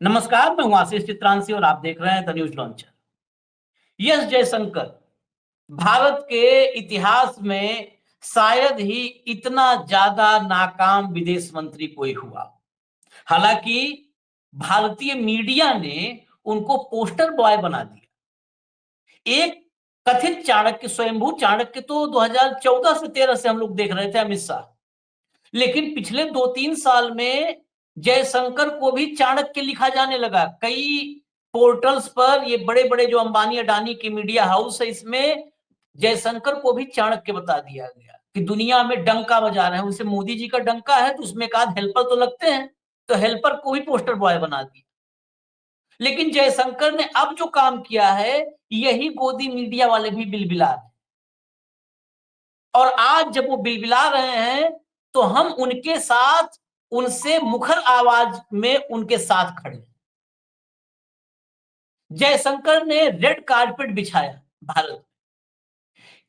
नमस्कार, मैं हूं आशीष चित्रांशी और आप देख रहे हैं the news launcher. S Jaishankar Bharat के इतिहास में शायद ही इतना ज्यादा नाकाम विदेश मंत्री कोई हुआ। हालांकि भारतीय मीडिया ने उनको पोस्टर बॉय बना दिया। एक कथित चाणक्य, स्वयंभू चाणक्य तो 2014 से 13 से हम लोग देख रहे थे, अमित शाह। लेकिन पिछले 2-3 साल में जयशंकर को भी चाणक्य लिखा जाने लगा। कई पोर्टल्स पर, ये बड़े बड़े जो अंबानी अडानी की मीडिया हाउस है, इसमें जयशंकर को भी चाणक्य बता दिया गया कि दुनिया में डंका बजा रहे हैं। उसे मोदी जी का डंका है तो उसमें एक आध हेल्पर तो लगते हैं, तो हेल्पर को भी पोस्टर बॉय बना दिया। लेकिन जयशंकर ने अब जो काम किया है, यही गोदी मीडिया वाले भी बिलबिला रहे हैं। और आज जब वो बिलबिला रहे हैं तो हम उनके साथ, उनसे मुखर आवाज में उनके साथ खड़े हैं। जयशंकर ने रेड कारपेट बिछाया भारत,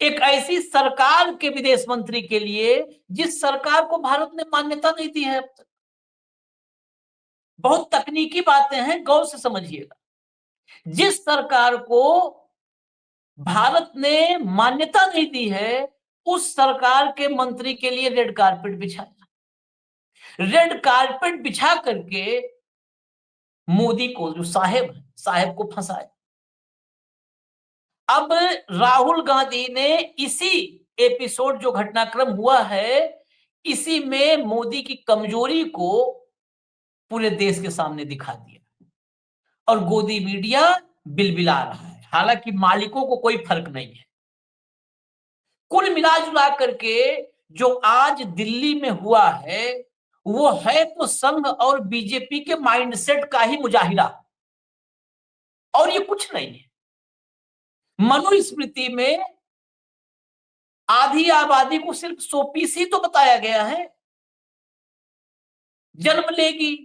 एक ऐसी सरकार के विदेश मंत्री के लिए जिस सरकार को भारत ने मान्यता नहीं दी है अब तक। बहुत तकनीकी बातें हैं, गौर से समझिएगा। जिस सरकार को भारत ने मान्यता नहीं दी है, उस सरकार के मंत्री के लिए रेड कारपेट बिछाया। रेड कारपेट बिछा करके मोदी को, जो साहेब है, साहेब को फंसाया। अब राहुल गांधी ने इसी एपिसोड, जो घटनाक्रम हुआ है, इसी में मोदी की कमजोरी को पूरे देश के सामने दिखा दिया और गोदी मीडिया बिलबिला रहा है। हालांकि मालिकों को कोई फर्क नहीं है। कुल मिला-जुला करके जो आज दिल्ली में हुआ है, वो है तो संघ और बीजेपी के माइंडसेट का ही मुजाहिरा, और ये कुछ नहीं है। मनुस्मृति में आधी आबादी को सिर्फ 100 पीस ही तो बताया गया है। जन्म लेगी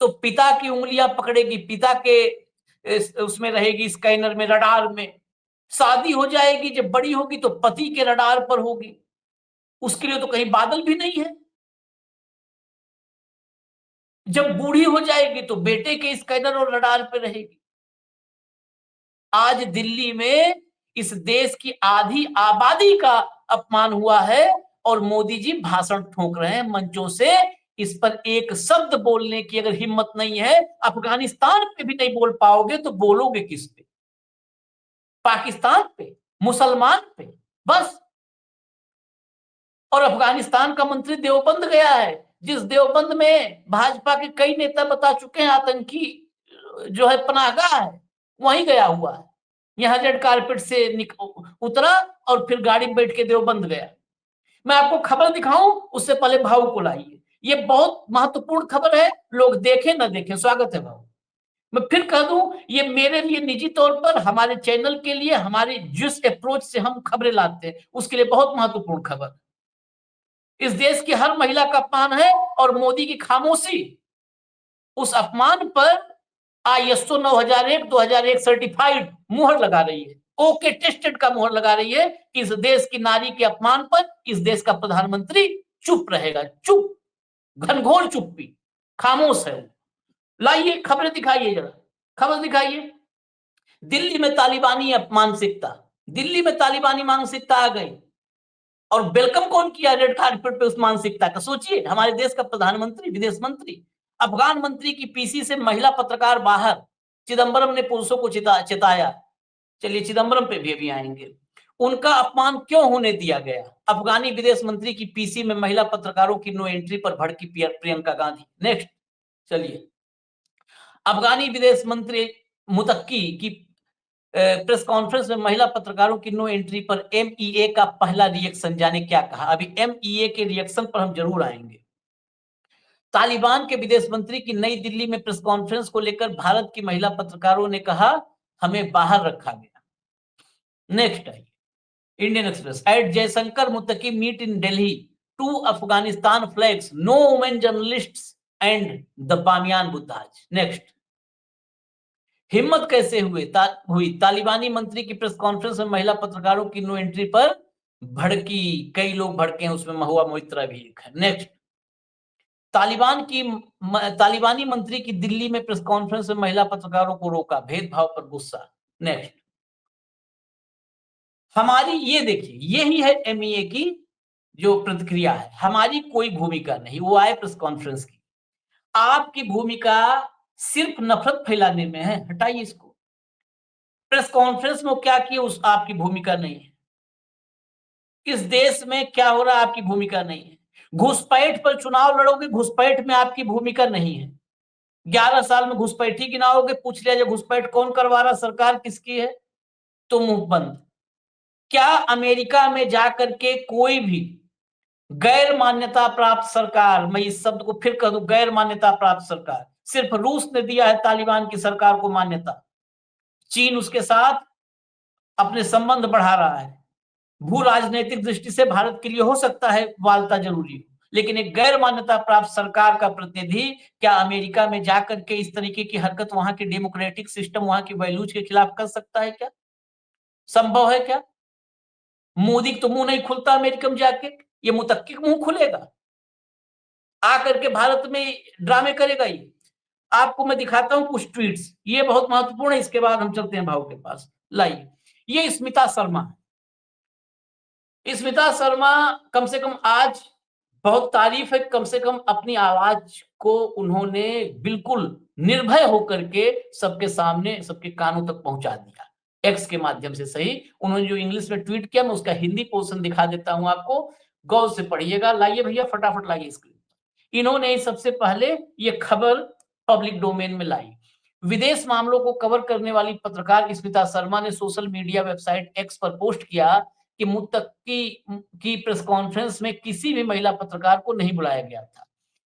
तो पिता की उंगलियां पकड़ेगी, पिता के उसमें रहेगी, स्कैनर में, रडार में। शादी हो जाएगी, जब बड़ी होगी तो पति के रडार पर होगी। उसके लिए तो कहीं बादल भी नहीं है। जब बूढ़ी हो जाएगी तो बेटे के स्कैनर और रडार पर रहेगी। आज दिल्ली में इस देश की आधी आबादी का अपमान हुआ है और मोदी जी भाषण ठोक रहे हैं मंचों से। इस पर एक शब्द बोलने की अगर हिम्मत नहीं है, अफगानिस्तान पे भी नहीं बोल पाओगे तो बोलोगे किस पे? पाकिस्तान पे, मुसलमान पे, बस। और अफगानिस्तान का मंत्री देवबंद गया है, जिस देवबंद में भाजपा के कई नेता बता चुके हैं आतंकी जो है पनाहगाह है, वहीं गया हुआ है। यहाँ रेड कारपेट से उतरा और फिर गाड़ी में बैठ के देवबंद गया। मैं आपको खबर दिखाऊं उससे पहले भाव को लाइए। ये बहुत महत्वपूर्ण खबर है, लोग देखें ना देखें, स्वागत है भाव। मैं फिर कह दूं, ये मेरे लिए निजी तौर पर, हमारे चैनल के लिए, हमारे जिस अप्रोच से हम खबरें लाते हैं उसके लिए बहुत महत्वपूर्ण खबर। इस देश की हर महिला का अपमान है और मोदी की खामोशी उस अपमान पर ISO 9001-2001 सर्टिफाइड मुहर लगा रही है, ओके टेस्टेड का मुहर लगा रही है कि इस देश की नारी के अपमान पर इस देश का प्रधानमंत्री चुप रहेगा। चुप, घनघोर चुप्पी, खामोश है। लाइए खबरें दिखाइए, जरा खबर दिखाइए। दिल्ली में तालिबानी मानसिकता, दिल्ली में तालिबानी मानसिकता आ गई और वेलकम कौन किया रेड कारपेट पे उस मानसिकता का? सोचिए, हमारे देश का प्रधानमंत्री, विदेश मंत्री। अफगान मंत्री की पीसी से महिला पत्रकार बाहर, चिदंबरम ने पुरुषों को चिताया। चलिए चिदंबरम पे भी अभी आएंगे। उनका अपमान क्यों होने दिया गया? अफगानी विदेश मंत्री की पीसी में महिला पत्रकारों की नो एंट्री पर भड़की प्रियंका गांधी। नेक्स्ट चलिए। अफगानी विदेश मंत्री मुतक्की की प्रेस कॉन्फ्रेंस में महिला पत्रकारों की नो एंट्री पर MEA का पहला रिएक्शन, जाने क्या कहा। अभी MEA के रिएक्शन पर हम जरूर आएंगे। तालिबान के विदेश मंत्री की नई दिल्ली में प्रेस कॉन्फ्रेंस को लेकर भारत की महिला पत्रकारों ने कहा, हमें बाहर रखा गया। नेक्स्ट आइए, Indian Express. At Jaishankar Muttaqi meet in Delhi, 2 Afghanistan flags, no women journalists and the Bamiyan Buddhas. Next, हिम्मत कैसे हुई तालिबानी मंत्री की प्रेस कॉन्फ्रेंस में महिला पत्रकारों की नो एंट्री पर भड़की। कई लोग भड़के हैं, उसमें महुआ मोइत्रा भी एक है। नेक्स्ट, तालिबानी मंत्री की दिल्ली में प्रेस कॉन्फ्रेंस में महिला पत्रकारों को रोका, भेदभाव पर गुस्सा। नेक्स्ट, हमारी ये देखिए, यही है एमईए की जो प्रतिक्रिया है। हमारी कोई भूमिका नहीं, वो आए प्रेस कॉन्फ्रेंस की। आपकी भूमिका सिर्फ नफरत फैलाने में है, हटाइए इसको। प्रेस कॉन्फ्रेंस में क्या किए, उस आपकी भूमिका नहीं है। इस देश में क्या हो रहा है, आपकी भूमिका नहीं है। घुसपैठ पर चुनाव लड़ोगे, घुसपैठ में आपकी भूमिका नहीं है। 11 साल में घुसपैठी गिनाओगे, पूछ लिया जो घुसपैठ कौन करवा रहा, सरकार किसकी है, तो मुंह बंद। क्या अमेरिका में जाकर के कोई भी गैर मान्यता प्राप्त सरकार, मैं इस शब्द को फिर कह दूं, गैर मान्यता प्राप्त सरकार, सिर्फ रूस ने दिया है तालिबान की सरकार को मान्यता। चीन उसके साथ अपने संबंध बढ़ा रहा है। भू राजनीतिक दृष्टि से भारत के लिए हो सकता है वार्ता जरूरी हो, लेकिन एक गैर मान्यता प्राप्त सरकार का प्रतिनिधि क्या अमेरिका में जाकर के इस तरीके की हरकत वहां के डेमोक्रेटिक सिस्टम, वहां की वैल्यूज के खिलाफ कर सकता है क्या? संभव है क्या? मोदी तो मुंह नहीं खुलता अमेरिका में जाके, ये मुतक्किक मुंह खुलेगा आकर के भारत में ड्रामे करेगा ये? आपको मैं दिखाता हूं कुछ ट्वीट्स, ये बहुत महत्वपूर्ण है, इसके बाद हम चलते हैं भाव के पास। लाइए, ये स्मिता शर्मा, स्मिता शर्मा कम से कम आज बहुत तारीफ है, कम से कम अपनी आवाज को उन्होंने बिल्कुल निर्भय होकर के सबके सामने, सबके कानों तक पहुंचा दिया, एक्स के माध्यम से। सही, उन्होंने जो इंग्लिश में ट्वीट किया, मैं उसका हिंदी पोर्शन दिखा देता हूं आपको, गौर से पढ़िएगा। लाइए भैया, फटाफट लाइए स्क्रीन। इन्होंने सबसे पहले ये खबर पब्लिक डोमेन में लाई। विदेश मामलों को कवर करने वाली पत्रकार स्मिता शर्मा ने सोशल मीडिया वेबसाइट एक्स पर पोस्ट किया कि मुत्तकी की प्रेस कॉन्फ्रेंस में किसी भी महिला पत्रकार को नहीं बुलाया गया था।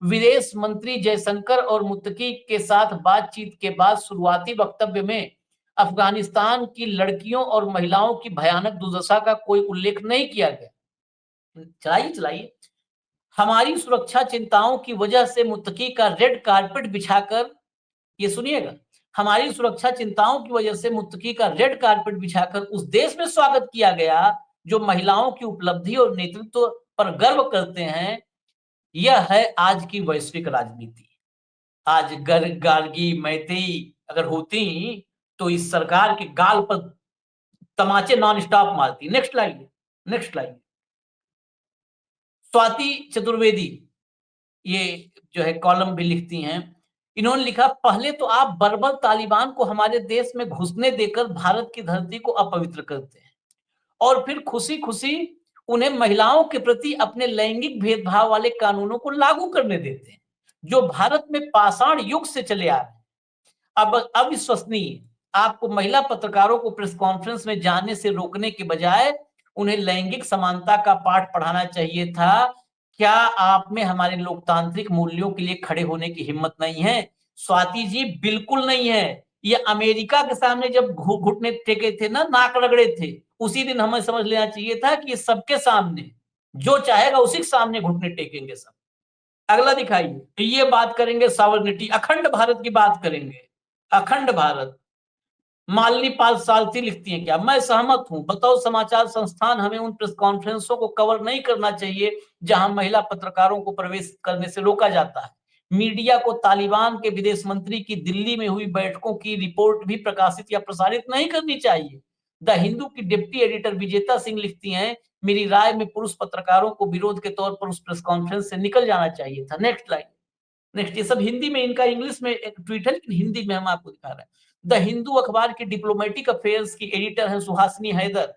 विदेश मंत्री जयशंकर और मुत्तकी के साथ बातचीत के बाद शुरुआती वक्तव्य में अफगानिस्तान की लड़कियों और महिलाओं की भयानक दुर्दशा का कोई उल्लेख नहीं किया गया। चलाइए चलाइए। हमारी सुरक्षा चिंताओं की वजह से मुत्तकी का रेड कारपेट बिछाकर, ये सुनिएगा, हमारी सुरक्षा चिंताओं की वजह से मुत्तकी का रेड कारपेट बिछाकर उस देश में स्वागत किया गया जो महिलाओं की उपलब्धि और नेतृत्व पर गर्व करते हैं। यह है आज की वैश्विक राजनीति। आज गार्गी मैतेई अगर होती तो इस सरकार के गाल पर तमाचे नॉन स्टॉप मारती। Next line, next line. Swati Chaturvedi ये जो है कॉलम भी लिखती हैं। इन्होंने लिखा, पहले तो आप बर्बर तालिबान को हमारे देश में घुसने देकर भारत की धरती को अपवित्र करते हैं और फिर खुशी खुशी उन्हें महिलाओं के प्रति अपने लैंगिक भेदभाव वाले कानूनों को लागू करने देते हैं जो भारत में पाषाण युग से चले आ रहे हैं। अब अविश्वसनीय, आपको महिला पत्रकारों को प्रेस कॉन्फ्रेंस में जाने से रोकने के बजाय उन्हें लैंगिक समानता का पाठ पढ़ाना चाहिए था। क्या आप में हमारे लोकतांत्रिक मूल्यों के लिए खड़े होने की हिम्मत नहीं है? स्वाति जी, बिल्कुल नहीं है। ये अमेरिका के सामने जब घुटने टेके थे ना, नाक रगड़े थे, उसी दिन हमें समझ लेना चाहिए था कि ये सबके सामने, जो चाहेगा उसी के सामने घुटने टेकेंगे सब। अगला दिखाइए। ये बात करेंगे सॉवरेनिटी, अखंड भारत की बात करेंगे, अखंड भारत। मालिनी पाल सारथी लिखती हैं, क्या मैं सहमत हूं, बताओ समाचार संस्थान हमें उन प्रेस कॉन्फ्रेंसों को कवर नहीं करना चाहिए जहां महिला पत्रकारों को प्रवेश करने से रोका जाता है। मीडिया को तालिबान के विदेश मंत्री की दिल्ली में हुई बैठकों की रिपोर्ट भी प्रकाशित या प्रसारित नहीं करनी चाहिए। द हिंदू की डिप्टी एडिटर विजेता सिंह लिखती हैं, मेरी राय में पुरुष पत्रकारों को विरोध के तौर पर उस प्रेस कॉन्फ्रेंस से निकल जाना चाहिए था। Next line, next. ये सब हिंदी में, इनका इंग्लिश में एक ट्वीट है लेकिन हिंदी में हम आपको दिखा रहे हैं। द हिंदू अखबार की डिप्लोमेटिक अफेयर्स की एडिटर है सुहासिनी हैदर।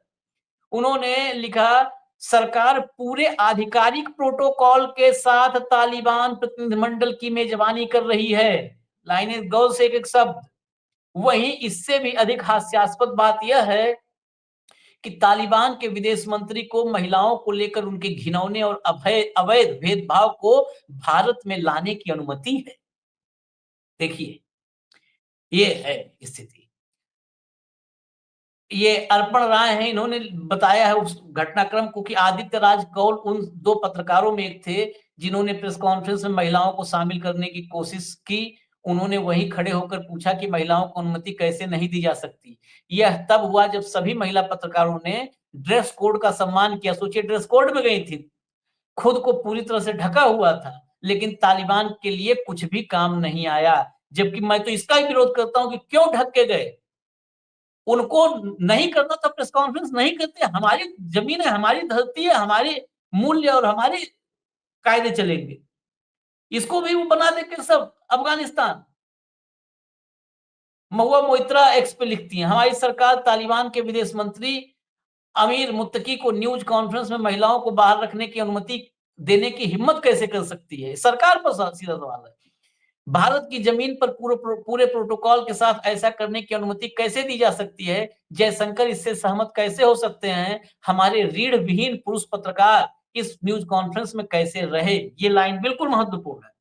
उन्होंने लिखा, सरकार पूरे आधिकारिक प्रोटोकॉल के साथ तालिबान प्रतिनिधिमंडल की मेजबानी कर रही है। लाइनें गौर से, एक एक शब्द। वहीं इससे भी अधिक हास्यास्पद बात यह है कि तालिबान के विदेश मंत्री को महिलाओं को लेकर उनके घिनौने और अवैध भेदभाव को भारत में लाने की अनुमति है। देखिए, ये है स्थिति। ये अर्पण राय है, इन्होंने बताया है उस घटनाक्रम को कि आदित्य राज कौल उन दो पत्रकारों में एक थे जिन्होंने प्रेस कॉन्फ्रेंस में महिलाओं को शामिल करने की कोशिश की। उन्होंने वहीं खड़े होकर पूछा कि महिलाओं को अनुमति कैसे नहीं दी जा सकती। यह तब हुआ जब सभी महिला पत्रकारों ने ड्रेस कोड का सम्मान किया। सोचिए, ड्रेस कोड में गई थी, खुद को पूरी तरह से ढका हुआ था, लेकिन तालिबान के लिए कुछ भी काम नहीं आया। जबकि मैं तो इसका ही विरोध करता हूं कि क्यों ढक के गए। उनको नहीं करना था प्रेस कॉन्फ्रेंस, नहीं करते। हमारी जमीन है, हमारी धरती है, हमारे मूल्य और हमारे कायदे चलेंगे। इसको भी वो बना देंगे सब अफगानिस्तान। महुआ मोइत्रा एक्स पे लिखती हैं, हमारी सरकार तालिबान के विदेश मंत्री अमीर मुत्तकी को न्यूज कॉन्फ्रेंस में महिलाओं को बाहर रखने की अनुमति देने की हिम्मत कैसे कर सकती है? सरकार पर सीधा सवाल है। भारत की जमीन पर पूरे प्रोटोकॉल के साथ ऐसा करने की अनुमति कैसे दी जा सकती है? जयशंकर इससे सहमत कैसे हो सकते हैं? हमारे रीढ़ विहीन पुरुष पत्रकार इस न्यूज कॉन्फ्रेंस में कैसे रहे? ये लाइन बिल्कुल महत्वपूर्ण है।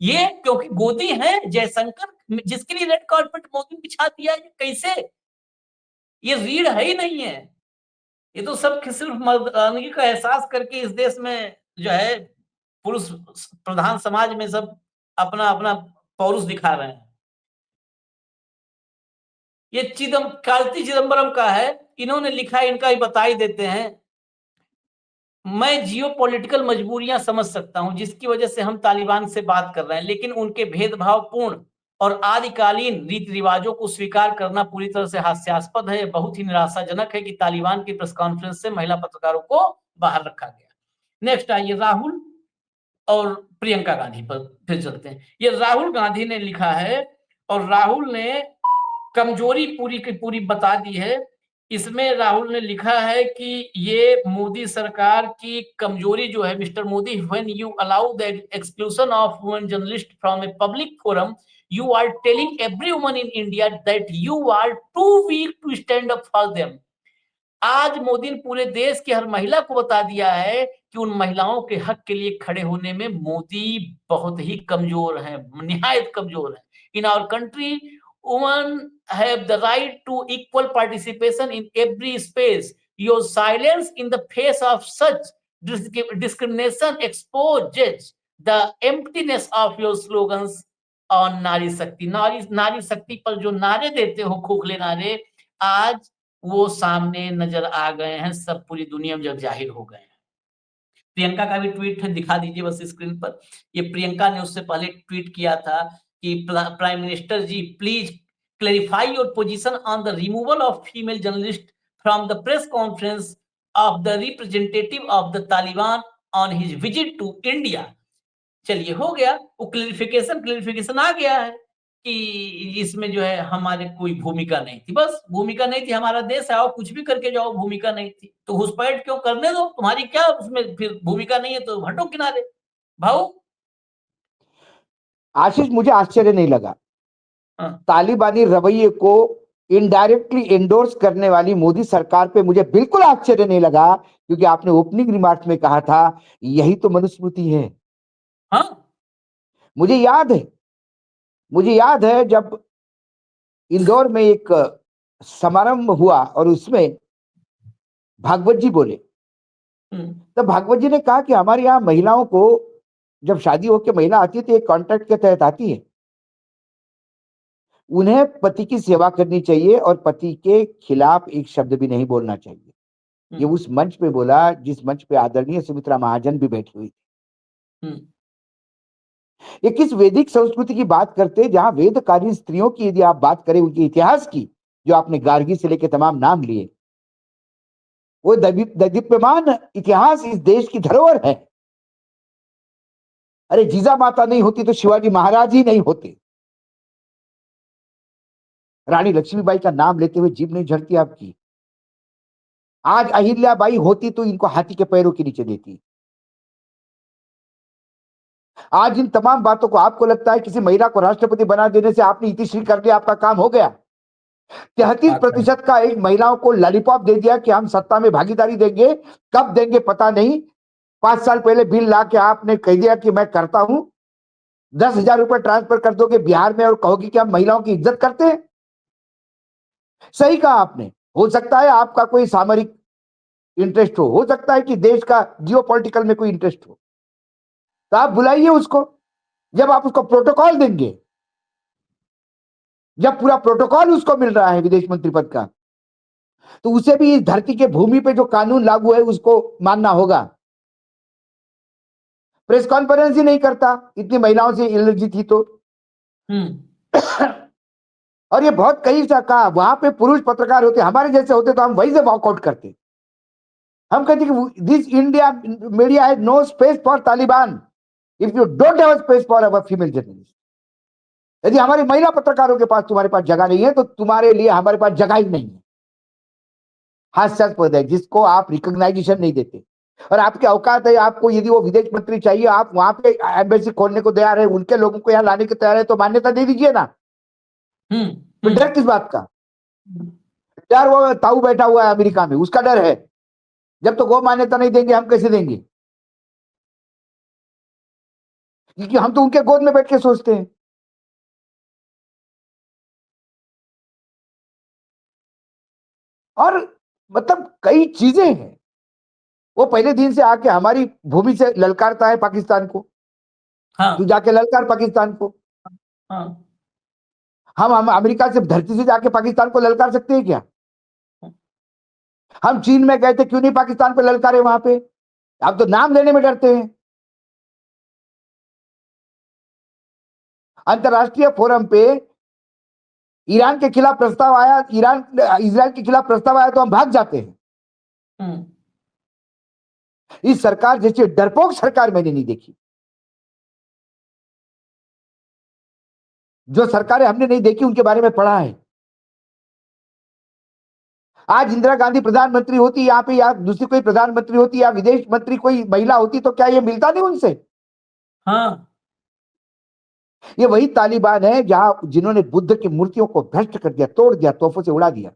ये क्योंकि गोदी है जयशंकर, जिसके लिए रेड कार्पेट मोदी बिछा दिया है, कैसे? ये रीढ़ है ही नहीं है। ये तो सब सिर्फ मर्दानगी का एहसास करके इस देश में जो है पुरुष प्रधान समाज में सब अपना अपना पौरुष दिखा रहे हैं। ये कार्ति चिदम्बरम का है, इन्होंने लिखा है, इनका ही बता ही देते हैं। मैं जियोपॉलिटिकल मजबूरियां समझ सकता हूं जिसकी वजह से हम तालिबान से बात कर रहे हैं, लेकिन उनके भेदभावपूर्ण और आदिकालीन रीति रिवाजों को स्वीकार करना पूरी तरह से हास्यास्पद है। बहुत ही निराशाजनक है कि तालिबान की प्रेस कॉन्फ्रेंस से महिला पत्रकारों को बाहर रखा गया। नेक्स्ट आइए राहुल और प्रियंका गांधी पर फिर चलते हैं। ये राहुल गांधी ने लिखा है और राहुल ने कमजोरी पूरी की पूरी बता दी है। इसमें राहुल ने लिखा है कि ये मोदी सरकार की कमजोरी जो है, mister Modi, when you allow the exclusion of women journalist from a public forum, you are telling every woman in India that you are too weak to stand up for them. आज मोदी ने पूरे देश की हर महिला को बता दिया है कि उन महिलाओं के हक के लिए खड़े होने में मोदी बहुत ही कमजोर है, निहायत कमजोर है। In our country women have the right to equal participation in every space. Your silence in the face of such discrimination exposes the emptiness of your slogans on नारी शक्ति। नारी शक्ति पर जो नारे देते हो, खोखले नारे, आज वो सामने नजर आ गए हैं, सब पूरी दुनिया में जब जाहिर हो गए हैं। प्रियंका का भी ट्वीट है, दिखा दीजिए बस स्क्रीन पर। ये प्रियंका ने उससे पहले ट्वीट किया था कि prime minister ji, please clarify your position on the removal of female journalist from the press conference of the representative of the Taliban on his visit to India. चलिए, हो गया वो क्लैरिफिकेशन आ गया है कि इसमें जो है हमारे कोई भूमिका नहीं थी। बस भूमिका नहीं थी, हमारा देश है, आओ कुछ भी करके जाओ, भूमिका नहीं थी तो घुसपैठ क्यों करने दो, तुम्हारी क्या उसमें फिर भूमिका नहीं है तो हटो किनारे भाऊ। आशीष, मुझे आश्चर्य नहीं लगा। तालिबानी रवैये को इनडायरेक्टली एंडोर्स करने वाली मोदी सरकार पे मुझे बिल्कुल आश्चर्य नहीं लगा, क्योंकि आपने ओपनिंग रिमार्क्स में कहा था यही तो मनुस्मृति है। हाँ, मुझे याद है जब इंदौर में एक समारंभ हुआ और उसमें भागवत जी बोले, तब भागवत जी ने कहा कि हमारे यहाँ महिलाओं को जब शादी होकर महिला आती है तो एक कॉन्ट्रैक्ट के तहत आती है, उन्हें पति की सेवा करनी चाहिए और पति के खिलाफ एक शब्द भी नहीं बोलना चाहिए। ये उस मंच पे बोला जिस मंच पे आदरणीय सुमित्रा महाजन भी बैठी हुई थी। ये किस वैदिक संस्कृति की बात करते हैं, जहां वेदकालीन स्त्रियों की यदि आप बात करें, उनके इतिहास की, जो आपने गार्गी से लेकर तमाम नाम लिए, वो दीप्यमान इतिहास इस देश की धरोहर है। अरे जीजा माता नहीं होती तो शिवाजी महाराज ही नहीं होते। रानी लक्ष्मीबाई का नाम लेते हुए जीभ नहीं झड़ती आपकी। आज अहिल्याबाई होती तो इनको हाथी के पैरों के नीचे देती। आज इन तमाम बातों को आपको लगता है किसी महिला को राष्ट्रपति बना देने से आपने इतिश्री कर दिया, आपका काम हो गया। 33% का एक महिलाओं को लॉलीपॉप दे दिया कि हम सत्ता में भागीदारी देंगे, कब देंगे पता नहीं। 5 साल पहले बिल ला के आपने कह दिया कि मैं करता हूं, 10,000 रुपए ट्रांसफर कर दोगे बिहार में और कहोगे कि हम महिलाओं की इज्जत करते हैं। सही कहा आपने। हो सकता है आपका कोई सामरिक इंटरेस्ट हो सकता है कि देश का जियोपॉलिटिकल में कोई इंटरेस्ट हो, तो आप बुलाइए उसको। जब आप उसको प्रोटोकॉल देंगे, जब पूरा प्रोटोकॉल उसको मिल रहा है विदेश मंत्री पद का, तो उसे भी इस धरती के भूमि पे जो कानून लागू है उसको मानना होगा। प्रेस कॉन्फ्रेंस ही नहीं करता, इतनी महिलाओं से एलर्जी थी तो। और ये बहुत कई सा कहा, वहां पे पुरुष पत्रकार होते, हमारे जैसे होते तो हम वहीं से वॉकआउट करते। हम कहते कि this India media has no space for Taliban if you don't have space for our female journalist. यदि हमारी महिला पत्रकारों के पास तुम्हारे पास जगह नहीं है तो तुम्हारे लिए हमारे पास जगह ही नहीं है। हास्यास्पद है जिसको आप रिकॉग्नाइजेशन नहीं देते। और आपकी औकात है, आपको यदि वो विदेश मंत्री चाहिए, आप वहां पे एम्बेसी खोलने को तैयार है, उनके लोगों को यहाँ लाने को तैयार है, तो मान्यता दे दीजिए ना। तो डर किस बात का? डर वो ताऊ बैठा हुआ है अमेरिका में, उसका डर है। जब तो वो मान्यता नहीं देंगे हम कैसे देंगे? क्योंकि हम तो उनके गोद में बैठ के सोचते हैं। और मतलब कई चीजें हैं। वो पहले दिन से आके हमारी भूमि से ललकारता है पाकिस्तान को। तू जाके ललकार पाकिस्तान को। हम अमेरिका से धरती से जाके पाकिस्तान को ललकार सकते हैं क्या? हम चीन में गए थे, क्यों नहीं पाकिस्तान पे ललकारे वहां पे? आप तो नाम लेने में डरते हैं। अंतरराष्ट्रीय फोरम पे ईरान के खिलाफ प्रस्ताव आया, ईरान इजराइल के खिलाफ प्रस्ताव आया तो हम भाग जाते हैं। इस सरकार जैसी डरपोक सरकार मैंने नहीं देखी। जो सरकारें हमने नहीं देखी उनके बारे में पढ़ा है। आज इंदिरा गांधी प्रधानमंत्री होती यहाँ पे, या दूसरी कोई प्रधानमंत्री होती, या विदेश मंत्री कोई महिला होती, तो क्या ये मिलता नहीं उनसे? ये वही तालिबान है जहां जिन्होंने बुद्ध की मूर्तियों को भ्रष्ट कर दिया, तोड़ दिया, तोहफों से उड़ा दिया।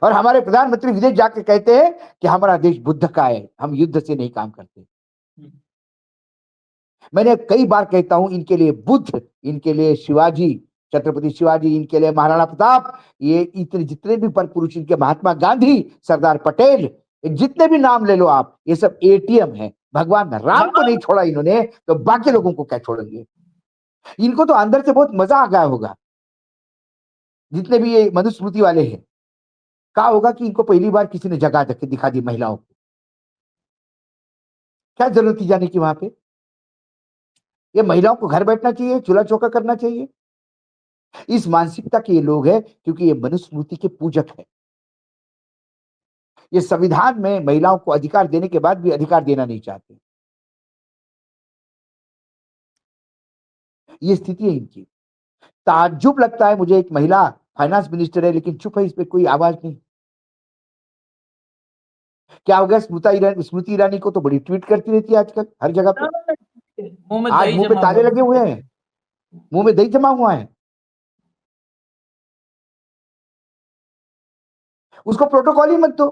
और हमारे प्रधानमंत्री विदेश जाके कहते हैं कि हमारा देश बुद्ध का है, हम युद्ध से नहीं काम करते। मैंने कई बार कहता हूं, इनके लिए बुद्ध, इनके लिए शिवाजी, छत्रपति शिवाजी, इनके लिए महाराणा प्रताप, ये इतने जितने भी पर पुरुष, इनके महात्मा गांधी, सरदार पटेल, जितने भी नाम ले लो आप, ये सब एटीएम है। भगवान राम को नहीं छोड़ा इन्होंने, तो बाकी लोगों को क्या छोड़ेंगे? इनको तो अंदर से बहुत मजा आ गया होगा, जितने भी ये मनुस्मृति वाले हैं। कहा होगा कि इनको पहली बार किसी ने जगह दिखा दी महिलाओं को। क्या जरूरत थी जाने की वहां पे? ये महिलाओं को घर बैठना चाहिए, चूल्हा चौका करना चाहिए। इस मानसिकता के ये लोग हैं क्योंकि ये मनुस्मृति के पूजक है। ये संविधान में महिलाओं को अधिकार देने के बाद भी अधिकार देना नहीं चाहते। ये स्थिति है इनकी। ताज्जुब लगता है मुझे, एक महिला फाइनेंस मिनिस्टर है लेकिन चुप है, इस पे कोई आवाज नहीं। क्या हो गया? स्मृति ईरानी को तो बड़ी ट्वीट करती रहती है आजकल हर जगह पे। आज मुंह पे ताले लगे हुए हैं, मुंह में दही जमा हुआ है। उसको प्रोटोकॉल ही मत दो,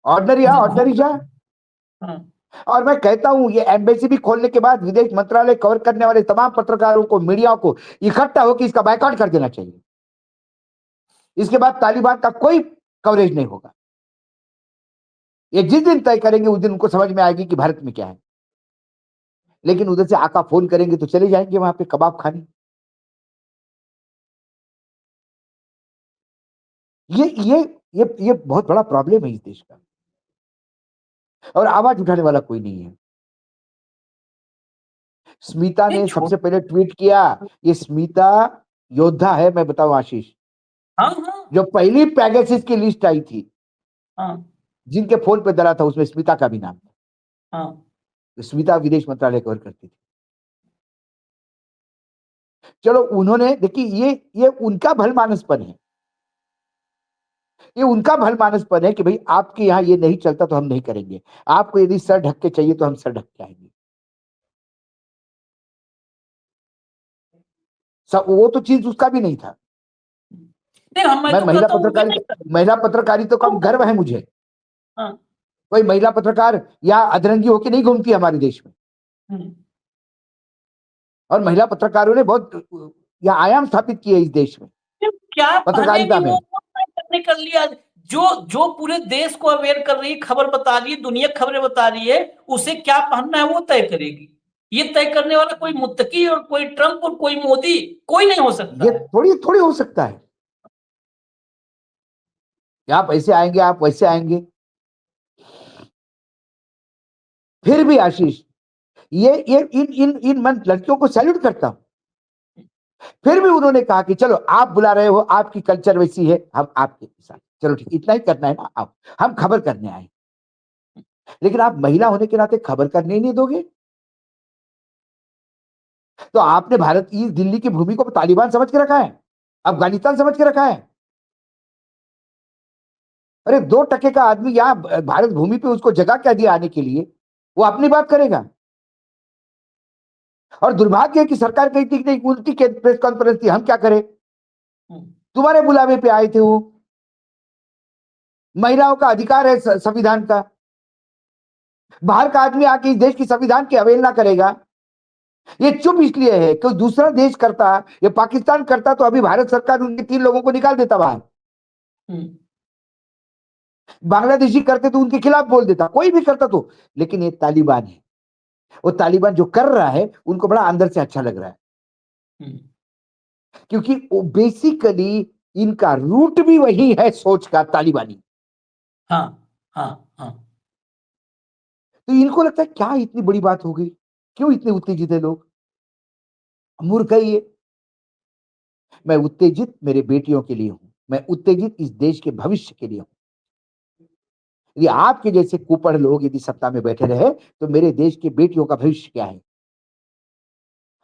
ऑर्डनरी आ, ऑर्डनरी जा। और मैं कहता हूं, ये एम्बेसी भी खोलने के बाद विदेश मंत्रालय कवर करने वाले तमाम पत्रकारों को, मीडिया को इकट्ठा होकर इसका बायकॉट कर देना चाहिए। इसके बाद तालिबान का कोई कवरेज नहीं होगा। ये जिस दिन तय करेंगे उस दिन उनको समझ में आएगी कि भारत में क्या है। लेकिन उधर से आका फोन करेंगे तो चले जाएंगे वहां पे कबाब खाने। ये ये ये बहुत बड़ा प्रॉब्लम है इस देश का, और आवाज उठाने वाला कोई नहीं है। स्मिता ने सबसे पहले ट्वीट किया। ये स्मिता योद्धा है, मैं बताऊं आशीष। जो पहली पैगासस की लिस्ट आई थी, जिनके फोन पे डरा था, उसमें स्मिता का भी नाम था। स्मिता विदेश मंत्रालय कवर करती थी। चलो, उन्होंने देखिए, ये उनका भलमानसपन है। ये उनका भलमानसपन है कि भाई आपके यहाँ ये नहीं चलता तो हम नहीं करेंगे। आपको यदि सर ढक के चाहिए तो हम सर ढक के आएंगे। वो तो चीज उसका भी नहीं था। मैं तो महिला पत्रकारिता का गर्व है मुझे। कोई महिला पत्रकार या अधरंगी होके नहीं घूमती हमारे देश में। और महिला पत्रकारों ने बहुत यहाँ आयाम स्थापित किए इस देश में, क्या पत्रकारिता में। कर लिया। जो जो पूरे देश को अवेयर कर रही है, खबर बता रही है, दुनिया खबरें बता रही है, उसे क्या पहनना है वो तय करेगी। ये तय करने वाला कोई मुत्तकी और कोई ट्रंप और कोई मोदी कोई नहीं हो सकता। ये थोड़ी हो सकता है। आप ऐसे आएंगे, आप वैसे आएंगे। फिर भी आशीष, ये इन इन मन लड़कियों को सैल्यूट करता हूं। फिर भी उन्होंने कहा कि चलो आप बुला रहे हो, आपकी कल्चर वैसी है, हम आपके साथ, चलो ठीक, इतना ही करना है ना, आओ हम खबर करने आए। लेकिन आप महिला होने के नाते खबर करने ही नहीं दोगे, तो आपने भारत की दिल्ली की भूमि को तालिबान समझ के रखा है, अफगानिस्तान समझ के रखा है। अरे 2% का आदमी यहां भारत भूमि पे, उसको जगह क्या दिया आने के लिए, वो अपनी बात करेगा। और दुर्भाग्य है कि सरकार कहती थी कि नहीं, उनकी प्रेस कॉन्फ्रेंस थी, हम क्या करें, तुम्हारे बुलावे पे आए थे वो। महिलाओं का अधिकार है संविधान का, बाहर का आदमी आके इस देश की संविधान की अवहेलना करेगा। ये चुप इसलिए है कि दूसरा देश करता, या पाकिस्तान करता, तो अभी भारत सरकार उनके 3 लोगों को निकाल देता बाहर। बांग्लादेशी करते तो उनके खिलाफ बोल देता, कोई भी करता तो। लेकिन ये तालिबान है, वो तालिबान जो कर रहा है उनको बड़ा अंदर से अच्छा लग रहा है, क्योंकि वो बेसिकली इनका रूट भी वही है सोच का, तालिबानी। हाँ हाँ हाँ। तो इनको लगता है क्या इतनी बड़ी बात हो गई, क्यों इतने उत्तेजित है लोग, मूर्ख है ये। मैं उत्तेजित मेरे बेटियों के लिए हूं, मैं उत्तेजित इस देश के भविष्य के लिए हूं। यदि आपके जैसे कुपढ़ लोग यदि सत्ता में बैठे रहे तो मेरे देश की बेटियों का भविष्य क्या है।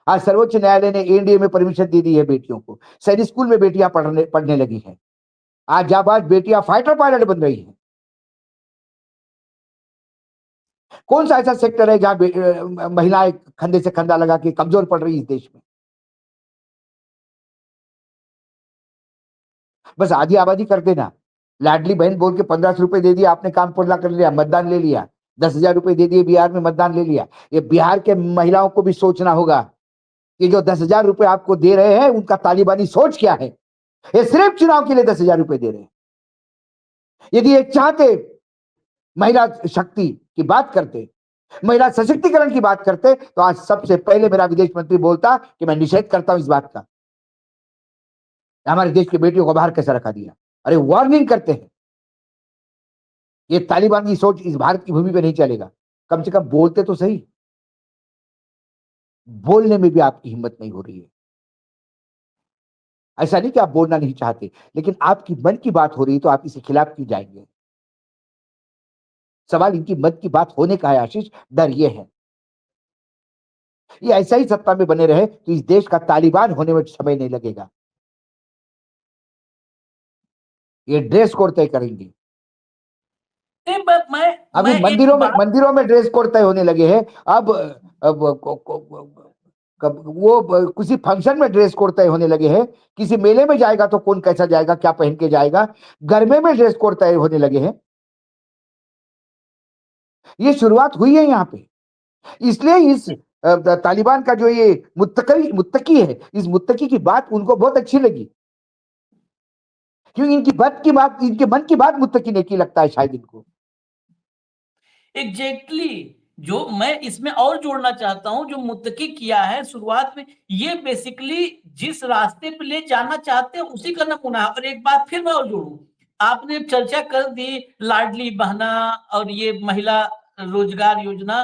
आज सर्वोच्च न्यायालय ने एनडीए में परमिशन दे दी है बेटियों को, सैनिक स्कूल में बेटियां पढ़ने लगी हैं। आज जाबाज बेटियां फाइटर पायलट बन रही हैं। कौन सा ऐसा सेक्टर है जहां महिलाएं कंधे से कंधा लगा के कमजोर पड़ रही है इस देश में। बस आधी आबादी कर देना, लाडली बहन बोल के 1500 रुपए दे दिया, आपने काम पूरा कर लिया, मतदान ले लिया। 10,000 रुपए दे दिए, बिहार में मतदान ले लिया। ये बिहार के महिलाओं को भी सोचना होगा कि जो 10,000 रुपए आपको दे रहे हैं उनका तालिबानी सोच क्या है। ये सिर्फ चुनाव के लिए 10,000 रुपए दे रहे हैं। यदि ये चाहते, महिला शक्ति की बात करते, महिला सशक्तिकरण की बात करते, तो आज सबसे पहले मेरा विदेश मंत्री बोलता कि मैं निषेध करता हूं इस बात का, हमारे देश की बेटियों को बाहर कैसे रखा दिया। अरे वार्निंग करते हैं, ये तालिबान की सोच इस भारत की भूमि पे नहीं चलेगा। कम से कम बोलते तो सही, बोलने में भी आपकी हिम्मत नहीं हो रही है। ऐसा नहीं कि आप बोलना नहीं चाहते, लेकिन आपकी मन की बात हो रही है तो आप इसे खिलाफ क्यों जाएंगे। सवाल इनकी मन की बात होने का है आशीष, डर ये है ये ऐसा ही सत्ता में बने रहे तो इस देश का तालिबान होने में समय नहीं लगेगा। ये ड्रेस कोड तय करेंगे। नहीं, अभी मैं एक बात, मंदिरों में ड्रेस कोड तय होने लगे हैं। अब वो किसी फंक्शन में ड्रेस कोड तय होने लगे हैं। किसी मेले में जाएगा तो कौन कैसा जाएगा, क्या पहन के जाएगा। गरबे में ड्रेस कोड तय होने लगे हैं। ये शुरुआत हुई है यहाँ पे। इसलिए इस तालिबान का जो ये मुत्तकी है, इस मुत्तकी की बात उनको बहुत अच्छी लगी, क्योंकि इनके मन की बात मुत्तकी ने की, लगता है शायद इनको। एग्जैक्टली जो मैं इसमें और जोड़ना चाहता हूं, जो मुत्तकी किया है शुरुआत में, ये बेसिकली जिस रास्ते पे ले जाना चाहते हैं उसी का नमूना। और एक बात फिर मैं और जोड़ू, आपने चर्चा कर दी लाडली बहना और ये महिला रोजगार योजना,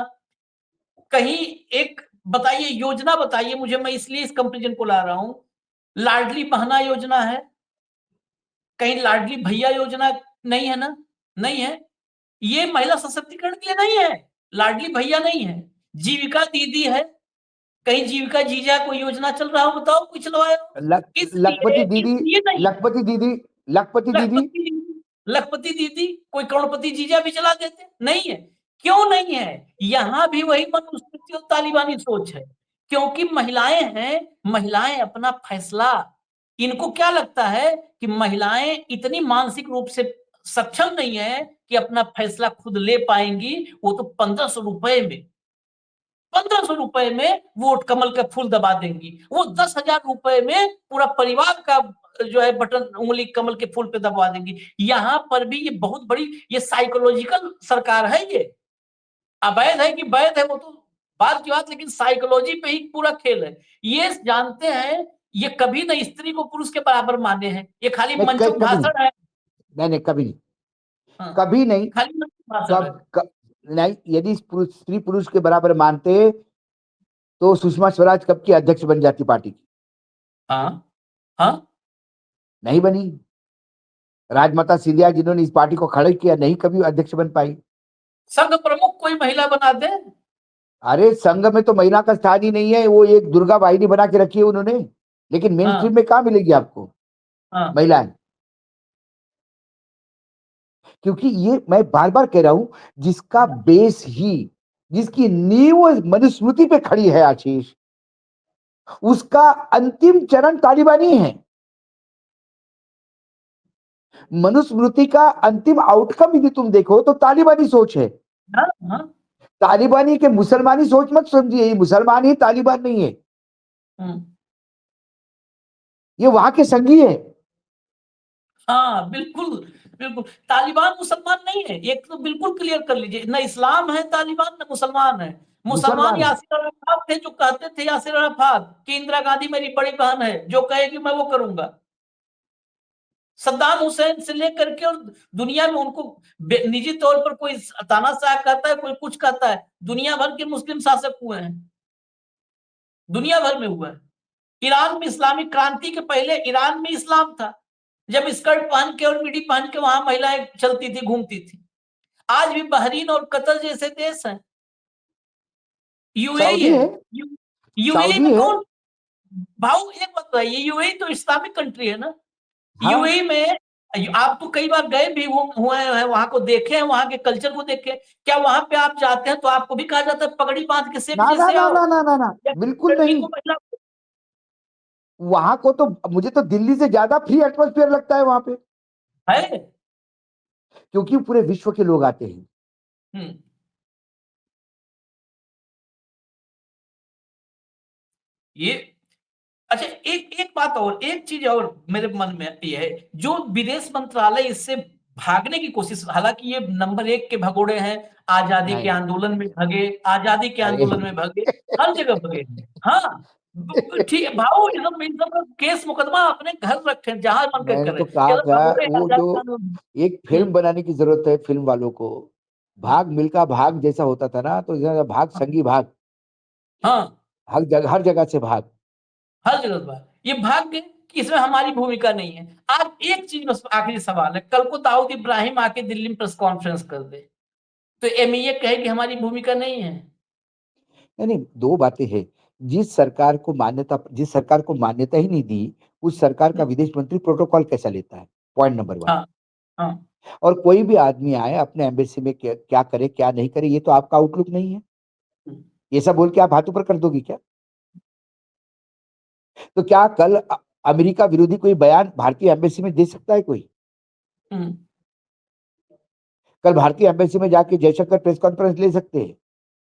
कहीं एक बताइए योजना, बताइए मुझे, मैं इसलिए इस कंपेरिजन को ला रहा हूं। लाडली बहना योजना है, कहीं लाडली भैया योजना नहीं है ना, नहीं है। ये महिला सशक्तिकरण के लिए नहीं है, लाडली भैया नहीं है। जीविका दीदी है, कहीं जीविका जीजा कोई योजना चल रहा हो, बताओ कोई चलवाया हो? लखपति दीदी, इसलिए नहीं। लखपति दीदी, लखपति दीदी। लखपति दीदी कोई करोड़पति जीजा भी चला देते, नहीं है। क्यों नहीं है? यहाँ भी वही मनुस्मृति और तालिबानी सोच है, क्योंकि महिलाएं हैं, महिलाएं अपना फैसला, इनको क्या लगता है कि महिलाएं इतनी मानसिक रूप से सक्षम नहीं है कि अपना फैसला खुद ले पाएंगी। वो तो 1500 रुपए में, 1500 रुपए में वोट कमल का फूल दबा देंगी। वो 10,000 रुपए में पूरा परिवार का जो है बटन उंगली कमल के फूल पे दबा देंगी। यहाँ पर भी ये बहुत बड़ी ये साइकोलॉजिकल सरकार है। ये अवैध है कि वैध है वो तो बात की बात, लेकिन साइकोलॉजी पे ही पूरा खेल है। ये जानते हैं, ये कभी ना स्त्री को पुरुष के बराबर माने हैं, ये खाली नहीं, मंचो कभी नहीं, भाषण है। नहीं नहीं, कभी नहीं, हाँ, कभी नहीं। खाली मंचो भाषण है। कब नहीं, यदि स्त्री पुरुष के बराबर मानते तो सुषमा स्वराज कब की अध्यक्ष बन जाती पार्टी की। हाँ हाँ, नहीं बनी। राजमाता सिंधिया जिन्होंने इस पार्टी को खड़ा किया, नहीं कभी अध्यक्ष बन पाई। संघ प्रमुख कोई महिला बना दे। अरे संघ में तो महिला का स्थान ही नहीं है, वो एक दुर्गा वाहिनी बना के रखी है उन्होंने, लेकिन मेन हाँ स्ट्रीम में कहाँ मिलेगी आपको हाँ महिलाएं। क्योंकि ये मैं बार बार कह रहा हूं, जिसका बेस ही, जिसकी नींव मनुस्मृति पे खड़ी है आशीष, उसका अंतिम चरण तालिबानी है। मनुस्मृति का अंतिम आउटकम यदि तुम देखो तो तालिबानी सोच है। हाँ हाँ। तालिबानी के मुसलमानी सोच मत समझिए, ये मुसलमान ही तालिबान नहीं है, हम्म, ये वहां के संघी है। हाँ बिल्कुल बिल्कुल, तालिबान मुसलमान नहीं है, एक तो बिल्कुल क्लियर कर लीजिए, न इस्लाम है तालिबान, न मुसलमान है। मुसलमान मुसलमान है। यासिर अराफात थे, जो कहते थे यासिर अराफात कि इंदिरा गांधी मेरी बड़ी बहन है, जो कहेगी मैं वो करूंगा। सद्दाम हुसैन से लेकर के, और दुनिया में उनको निजी तौर पर कोई तानाशाह कहता है, कोई कुछ कहता है, दुनिया भर के मुस्लिम शासक हुए हैं, दुनिया भर में हुआ है। ईरान में इस्लामिक क्रांति के पहले ईरान में इस्लाम था, जब स्कर्ट पहन के और मिडी पहन के वहां महिलाएं चलती थी, घूमती थी। आज भी बहरीन और कतर जैसे देश हैं, यूएई सऊदी है। है। यूएई सऊदी में है। कौन, भाव एक बात बताइए, यूएई तो इस्लामिक कंट्री है ना। हाँ। यूएई में आप तो कई बार गए भी हुए हैं, वहां को देखे हैं, वहां के कल्चर को देखे, क्या वहां पे आप जाते हैं तो आपको भी कहा जाता है पगड़ी बांध के सेठ ना ना जैसे ना आओ, ना ना ना ना, या बिल्कुल लड़की नहीं। को महिला। वहां को तो मुझे तो दिल्ली से ज्यादा फ्री एटमोस्फेयर लगता है वहां पे, है। क्योंकि पूरे विश्व के लोग आते हैं। हम्म, ये अच्छा, एक एक बात और, एक चीज और मेरे मन में ये है, जो विदेश मंत्रालय इससे भागने की कोशिश, हालांकि ये नंबर एक के भगोड़े हैं, आजादी के नहीं। आंदोलन में भगे, आजादी के अरे आंदोलन में भगे, हर जगह भगे। हाँ, ठीक है भाव, इन सब का केस मुकदमा अपने घर रखे, जहां मन कर मैंने करे, तो कहा ये सब था, भगोड़े वो जो आजादी के आंदोलन। एक फिल्म बनाने की जरूरत है फिल्म वालों को, हम्म, भाग मिल्खा भाग जैसा होता था ना, तो भाग संगी भाग, हाँ, हर जगह से भाग। हर जगह पर ये भाग गए कि इसमें हमारी भूमिका नहीं है। आज एक चीज बस आखिरी सवाल है, कल को दाऊद इब्राहिम आके दिल्ली में प्रेस कॉन्फ्रेंस कर दे, तो एमईए कहे कि हमारी भूमिका नहीं है। नहीं, दो बातें हैं। जिस सरकार को मान्यता ही नहीं दी, उस सरकार का विदेश मंत्री प्रोटोकॉल कैसा लेता है, पॉइंट नंबर वन। हाँ हाँ। और कोई भी आदमी आए अपने एम्बेसी में क्या करे क्या नहीं करे, ये तो आपका आउटलुक नहीं है। ये सब बोल के आप हाथों पर कर दोगे क्या? तो क्या कल अमेरिका विरोधी कोई बयान भारतीय एम्बेसी में दे सकता है कोई? हम्म, कल भारतीय एम्बेसी में जाके जयशंकर प्रेस कॉन्फ्रेंस ले सकते हैं,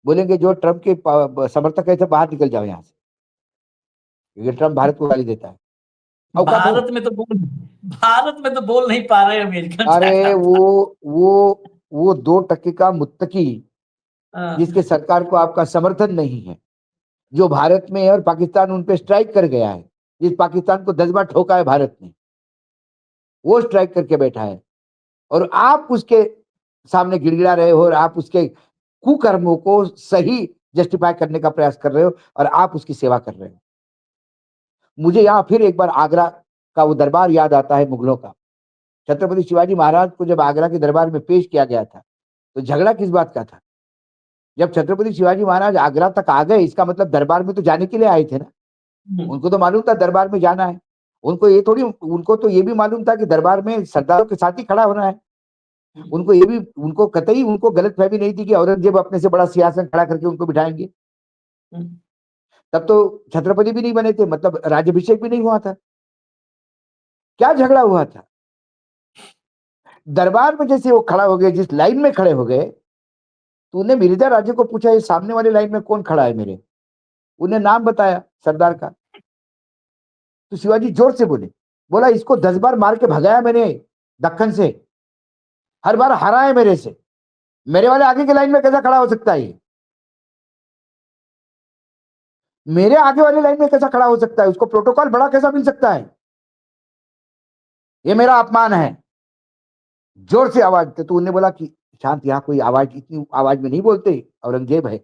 बोलेंगे जो ट्रम्प के समर्थक है सब बाहर निकल जाओ यहाँ से, क्योंकि ट्रम्प भारत को गाली देता है। औकात है? भारत में तो बोल नहीं पा रहे अमेरिकन अरे ज्यादा। वो 2% का मुत्तकी, हाँ, जिसके सरकार को आपका समर्थन नहीं है, जो भारत में है और पाकिस्तान उन पे स्ट्राइक कर गया है, जिस पाकिस्तान को 10 बार ठोका है भारत ने, वो स्ट्राइक करके बैठा है, और आप उसके सामने गिड़गिड़ा रहे हो, और आप उसके कुकर्मों को सही जस्टिफाई करने का प्रयास कर रहे हो, और आप उसकी सेवा कर रहे हो। मुझे यहाँ फिर एक बार आगरा का वो दरबार याद आता है मुगलों का। छत्रपति शिवाजी महाराज को जब आगरा के दरबार में पेश किया गया था, तो झगड़ा किस बात का था? जब छत्रपति शिवाजी महाराज आगरा तक आ गए, इसका मतलब दरबार में तो जाने के लिए आए थे ना। उनको तो मालूम था दरबार में जाना है। उनको तो ये भी मालूम था कि दरबार में सरदारों के साथ ही खड़ा होना है। उनको कतई उनको गलतफहमी नहीं थी कि औरंगजेब अपने से बड़ा सिंहासन खड़ा करके उनको बिठाएंगे। तब तो छत्रपति भी नहीं बने थे, मतलब राज्यभिषेक भी नहीं हुआ था। क्या झगड़ा हुआ था? दरबार में जैसे वो खड़ा हो गए, जिस लाइन में खड़े हो गए, तो उन्हें मिर्जा राजे को पूछा, ये सामने वाले लाइन में कौन खड़ा है मेरे? उन्हें नाम बताया सरदार का। तो शिवाजी जोर से बोला इसको 10 बार मार के भगाया मैंने दक्कन से, हर बार हारा है मेरे से, मेरे वाले आगे के लाइन में कैसा खड़ा हो सकता है ये? मेरे आगे वाले लाइन में कैसा खड़ा हो सकता है? उसको प्रोटोकॉल बड़ा कैसा मिल सकता है? ये मेरा अपमान है। जोर से आवाज थे, तो उन्होंने बोला कि शांत, यहाँ कोई आवाज इतनी आवाज में नहीं बोलते, औरंगजेब है।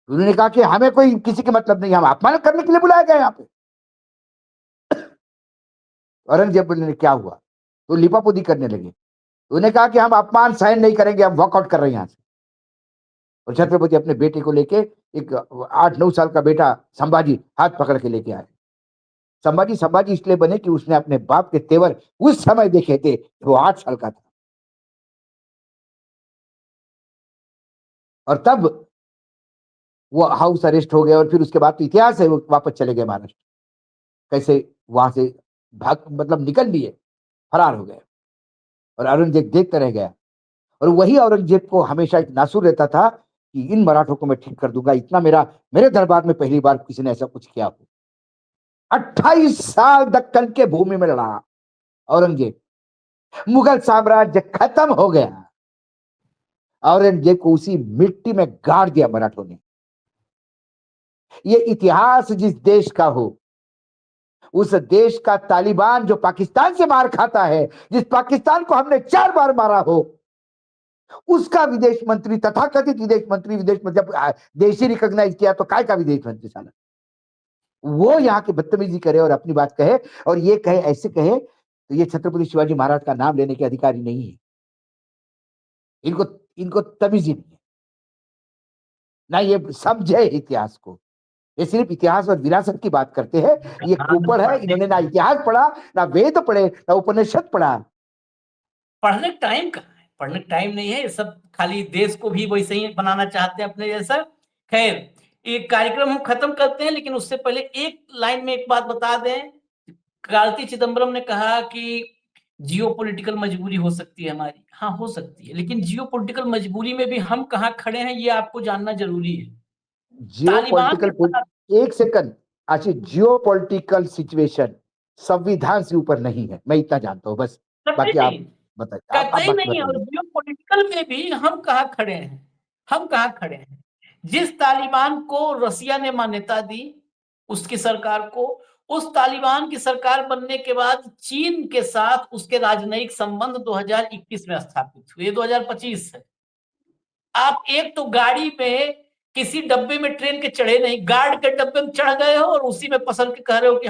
उन्होंने कहा कि हमें कोई किसी के मतलब नहीं, हम अपमान करने के लिए बुलाया गया यहाँ पे। औरंगजेब बोले क्या हुआ, तो लिपापोती करने लगे। उन्होंने कहा कि हम अपमान सहन नहीं करेंगे, हम वॉकआउट कर रहे हैं यहाँ से। और छत्रपति अपने बेटे को लेके, एक 8-9 साल का बेटा संभाजी हाथ पकड़ के लेके आए। संभाजी संभाजी इसलिए बने कि उसने अपने बाप के तेवर उस समय देखे थे, वो 8 साल का था। और तब वो हाउस अरेस्ट हो गए, और फिर उसके बाद तो इतिहास है, वो वापस चले गए महाराष्ट्र। कैसे वहां से भाग, मतलब निकल लिए, फरार हो गए। और औरंगजेब देखते रह गया। और वही औरंगजेब को हमेशा एक नासूर रहता था कि इन मराठों को मैं ठीक कर दूंगा। इतना मेरे दरबार में पहली बार किसी ने ऐसा कुछ किया हो। 28 साल दक्कन के भूमि में लड़ा औरंगजेब। मुगल साम्राज्य खत्म हो गया, औरंगजेब को उसी मिट्टी में गाड़ दिया मराठों ने। ये इतिहास जिस देश का हो, उस देश का तालिबान जो पाकिस्तान से मार खाता है, जिस पाकिस्तान को हमने 4 बार मारा हो, उसका विदेश मंत्री, तथाकथित विदेश मंत्री जब देश ही रिकॉग्नाइज किया तो काय का विदेश मंत्री साला, वो यहाँ की बदतमीजी करे और अपनी बात कहे, और ये कहे, ऐसे कहे, तो ये छत्रपति शिवाजी महाराज का नाम लेने के अधिकारी नहीं है। इनको इनको तमीज ही नहीं है, ना ये समझे इतिहास को। ये सिर्फ इतिहास और विरासत की बात करते हैं। ये कुपड़ है, इन्होंने ना इतिहास पढ़ा, ना वेद पढ़े, ना उपनिषद पढ़ा। पढ़ने का टाइम कहाँ है, पढ़ने का टाइम नहीं है। ये सब खाली देश को भी वैसे ही बनाना चाहते हैं अपने जैसा। खैर, एक कार्यक्रम हम खत्म करते हैं, लेकिन उससे पहले एक लाइन में एक बात बता दें। कार्ति चिदम्बरम ने कहा कि जियोपॉलिटिकल मजबूरी हो सकती है हमारी। हाँ, हो सकती है, लेकिन जियोपॉलिटिकल मजबूरी में भी हम कहाँ खड़े हैं ये आपको जानना जरूरी है। जियो तालिबान के पॉलिटिकल, साथ एक सेकंड आशी, जियो पॉलिटिकल सिचुएशन संविधान से ऊपर नहीं है, मैं इतना जानता हूं बस। कतई बाकी आप नहीं, बताइए, आप कतई बाकी नहीं। और बताइए। जियोपॉलिटिकल में भी हम कहाँ खड़े हैं, हम कहाँ खड़े हैं। जिस तालिबान को रसिया ने मान्यता दी, उसकी सरकार को, उस तालिबान की सरकार बनने के बाद चीन के साथ उसके राजनयिक संबंध 2021 में स्थापित हुए, 2025 है। आप एक तो गाड़ी में किसी डब्बे में ट्रेन के चढ़े नहीं, गार्ड के डब्बे में चढ़ गए हो और उसी में पसंद के कह रहे हो कि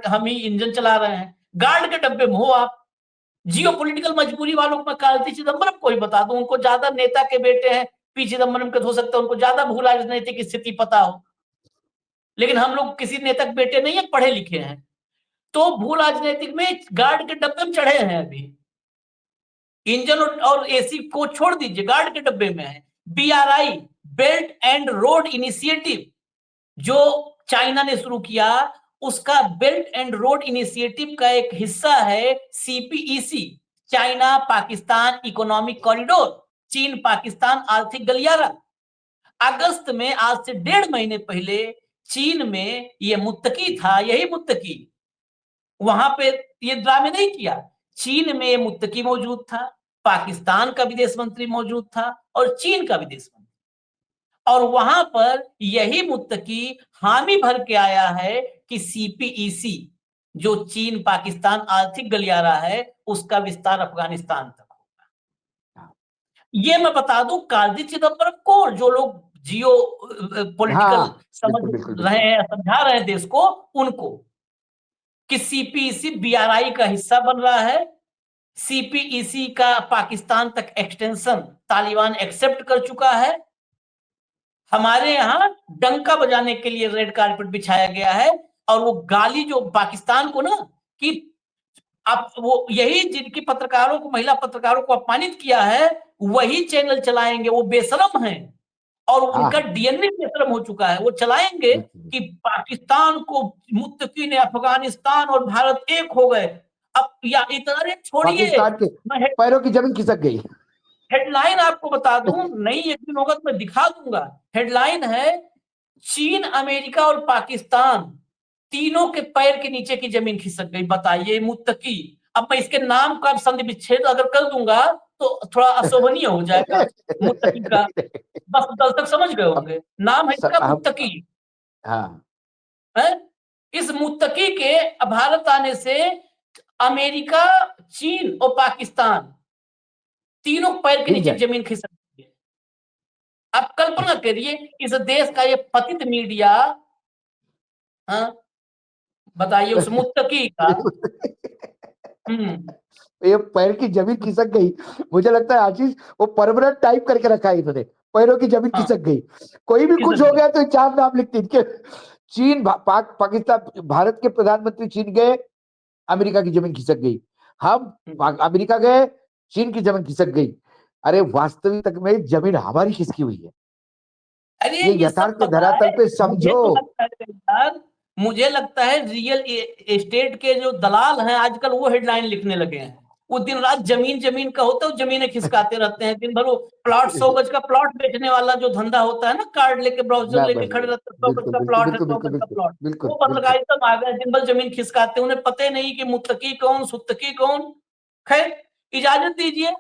हम ही इंजन चला रहे हैं। गार्ड के डब्बे में हो आप। जियोपॉलिटिकल मजबूरी वालों को मैं कार्ति चिदम्बरम को ही बता दूं, उनको ज्यादा नेता के बेटे हैं, पी चिदम्बरम के हो सकता है उनको ज्यादा भू राजनीतिक स्थिति पता हो, लेकिन हम लोग किसी नेता के बेटे नहीं है, पढ़े लिखे हैं। तो भू राजनीतिक में गार्ड के डब्बे में चढ़े हैं अभी। इंजन और एसी को छोड़ दीजिए, गार्ड के डब्बे में है। BRI, belt and road initiative, जो चाइना ने शुरू किया, उसका बेल्ट एंड रोड इनिशिएटिव का एक हिस्सा है CPEC, China Pakistan economic corridor, चीन पाकिस्तान आर्थिक गलियारा। अगस्त में, आज से 1.5 महीने पहले, चीन में ये मुत्तकी था, यही मुत्तकी, वहां पे ये ड्रामे नहीं किया। चीन में ये मुत्तकी मौजूद था, पाकिस्तान का विदेश मंत्री मौजूद था और चीन का विदेश मंत्री, और वहां पर यही मुत्तकी हामी भर के आया है कि CPEC, जो चीन पाकिस्तान आर्थिक गलियारा है, उसका विस्तार अफगानिस्तान तक होगा। ये मैं बता दूं कार्ति चिदम्बरम को, और जो लोग जियो पॉलिटिकल हाँ, समझ बिल्कुल बिल्कुल रहे बिल्कुल। हैं, समझा रहे हैं देश को, उनको, कि CPEC BRI का हिस्सा बन रहा है। CPEC का पाकिस्तान तक एक्सटेंशन तालिबान एक्सेप्ट कर चुका है। हमारे यहाँ डंका बजाने के लिए रेड कारपेट बिछाया गया है, और वो गाली जो पाकिस्तान को ना, कि आप वो यही जिनकी पत्रकारों को, महिला पत्रकारों को अपमानित किया है, वही चैनल चलाएंगे। वो बेशरम हैं और हाँ उनका हाँ, डीएनए बेशरम हो चुका है। वो चलाएंगे बिल्कुल कि बिल्कुल। पाकिस्तान को मुत्तकी ने, अफगानिस्तान और भारत एक हो गए। अब या इतना छोड़िए, पाकिस्तान के मैं पैरों की जमीन खिसक गई। हेडलाइन आपको बता दूं, नहीं यकीन होगा तो मैं दिखा दूंगा। हेडलाइन है, चीन, अमेरिका और पाकिस्तान तीनों के पैर के नीचे की जमीन खिसक गई। बताइए, मुत्तकी। अब मैं इसके नाम का संधि विच्छेद अगर कर दूंगा तो थोड़ा अशोभनीय हो जाएगा मुत्तकी का। बस दर्शक समझ गए अब होंगे, नाम है इसका हम, मुत्तकी हाँ, है। इस मुत्तकी के भारत आने से अमेरिका, चीन और पाकिस्तान तीनों पैर के ठीक नीचे है। जमीन खिसक गई है। आप कल्पना करिए इस देश का ये पतित मीडिया, हाँ, बताइए उस मुत्तकी का। हम्म। ये पैर की जमीन खिसक गई, मुझे लगता है आशीष वो परमानेंट टाइप करके रखा है इन्होंने, पैरों की जमीन हाँ, खिसक गई। कोई भी कुछ खिसक हो गई। गया तो चार नाम लिखते इनके। चीन, पाकिस्तान, भारत के प्रधानमंत्री चीन गए, अमेरिका की जमीन खिसक गई। हम अमेरिका गए, चीन की जमीन खिसक गई। अरे वास्तविक में जमीन हमारी खिसकी हुई है। अरे ये ये सब यथार्थ के पता धरातल है, पे मुझे समझो। तो लगता है यार, मुझे लगता है रियल एस्टेट के जो दलाल हैं आजकल वो हेडलाइन लिखने लगे हैं। वो दिन रात जमीन जमीन का होता है, वो जमीनें खिसकाते रहते हैं दिन भर। वो प्लॉट 100 गज का प्लॉट बेचने वाला जो धंधा होता है ना, कार्ड लेके ब्राउजर मैं लेके बस खड़े रहते हैं, 100 गज बिल्कुल का बिल्कुल प्लॉट है, बिल्कुल 100 बिल्कुल गज का बिल्कुल प्लॉट। बिल्कुल वो बिल्कुल। बदलगाई सब आ गए, दिन भर जमीन खिसकाते हैं, उन्हें पता ही नहीं कि मुत्तकी कौन सुत्तकी कौन। खैर, इजाजत दीजिए।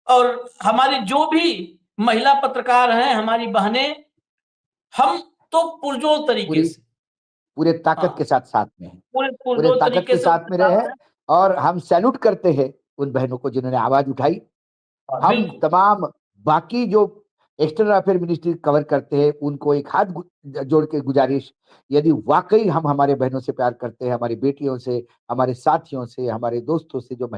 और हमारी जो भी महिला पत्रकार हैं, हमारी बहनें, हम तो पुरजोर तरीके पूरी से, पूरे ताकत के हाँ, साथ साथ में है, पूरे पूरे पुरजोर ताकत तरीके के से साथ उनके में रहे साथ हैं। हैं। और हम सैल्यूट करते हैं उन बहनों को जिन्होंने आवाज उठाई। हाँ, हम बिल्कुल। तमाम बाकी जो एक्सटर्नल अफेयर मिनिस्ट्री कवर करते हैं उनको एक हाथ जोड़ के गुजारिश, यदि वाकई हम हमारे बहनों से प्यार करते हैं, हमारी बेटियों से, हमारे साथियों से, हमारे दोस्तों से जो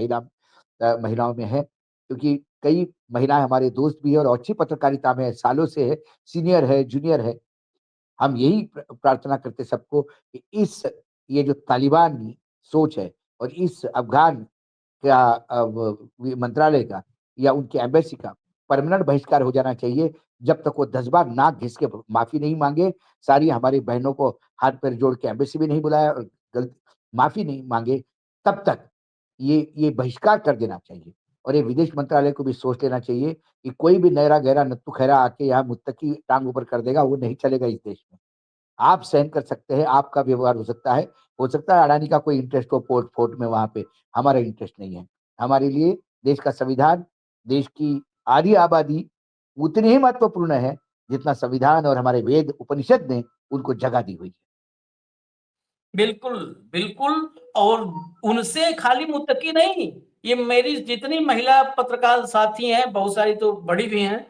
महिलाओं में है, क्योंकि कई महिलाएं हमारे दोस्त भी है और अच्छी पत्रकारिता में सालों से है, सीनियर है, जूनियर है। हम यही प्रार्थना करते सबको कि इस ये जो तालिबान सोच है और इस अफ़गान का मंत्रालय का या उनके एम्बेसी का परमानेंट बहिष्कार हो जाना चाहिए। जब तक वो 10 बार नाक घिस के माफ़ी नहीं माँगे, सारी हमारी बहनों को हाथ पैर जोड़ के एम्बेसी भी नहीं बुलाया और माफ़ी नहीं माँगे, तब तक ये बहिष्कार कर देना चाहिए। और ये विदेश मंत्रालय को भी सोच लेना चाहिए कि कोई भी नैरा-गैरा नत्थू-खैरा आके यहाँ मुत्तकी टाँग ऊपर कर देगा, वो नहीं चलेगा इस देश में। आप सहन कर सकते हैं, आपका व्यवहार हो सकता है अडानी का कोई इंटरेस्ट हो पोर्ट फोर्ट में वहाँ पे, हमारा इंटरेस्ट नहीं है। हमारे लिए देश का संविधान, देश की आधी आबादी उतनी ही महत्वपूर्ण है, जितना संविधान और हमारे वेद, उपनिषद ने उनको जगह दी हुई है। बिल्कुल, बिल्कुल। और उनसे खाली मुत्तकी नहीं, ये मेरी जितनी महिला पत्रकार साथी हैं, बहुत सारी तो बड़ी भी हैं,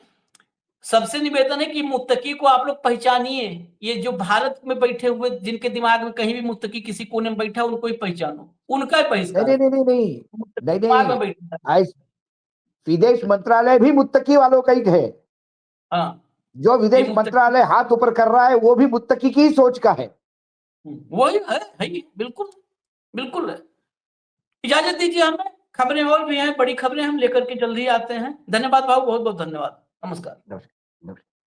सबसे निवेदन है कि मुत्तकी को आप लोग पहचानिए। ये जो भारत में बैठे हुए जिनके दिमाग में कहीं भी मुत्तकी किसी कोने में बैठा है, उनको ही पहचानो, उनका ही नहीं, बहिष्कार नहीं, नहीं, करो। नहीं, नहीं। मुत्तकी नहीं, दिमाग नहीं। में बैठा है। आज विदेश मंत्रालय भी मुत्तकी वालों का ही है। हाँ, जो ये विदेश मुत्तकी, मंत्रालय हाथ ऊपर कर रहा है, वो भी मुत्तकी की ही सोच का है। वही है ही, बिल्कुल, बिल्कुल है। इजाजत दीजिए हमें, खबरें और भी हैं, बड़ी खबरें हम लेकर के जल्दी आते हैं। धन्यवाद भाऊ, बहुत बहुत धन्यवाद। नमस्कार। नमस्कार।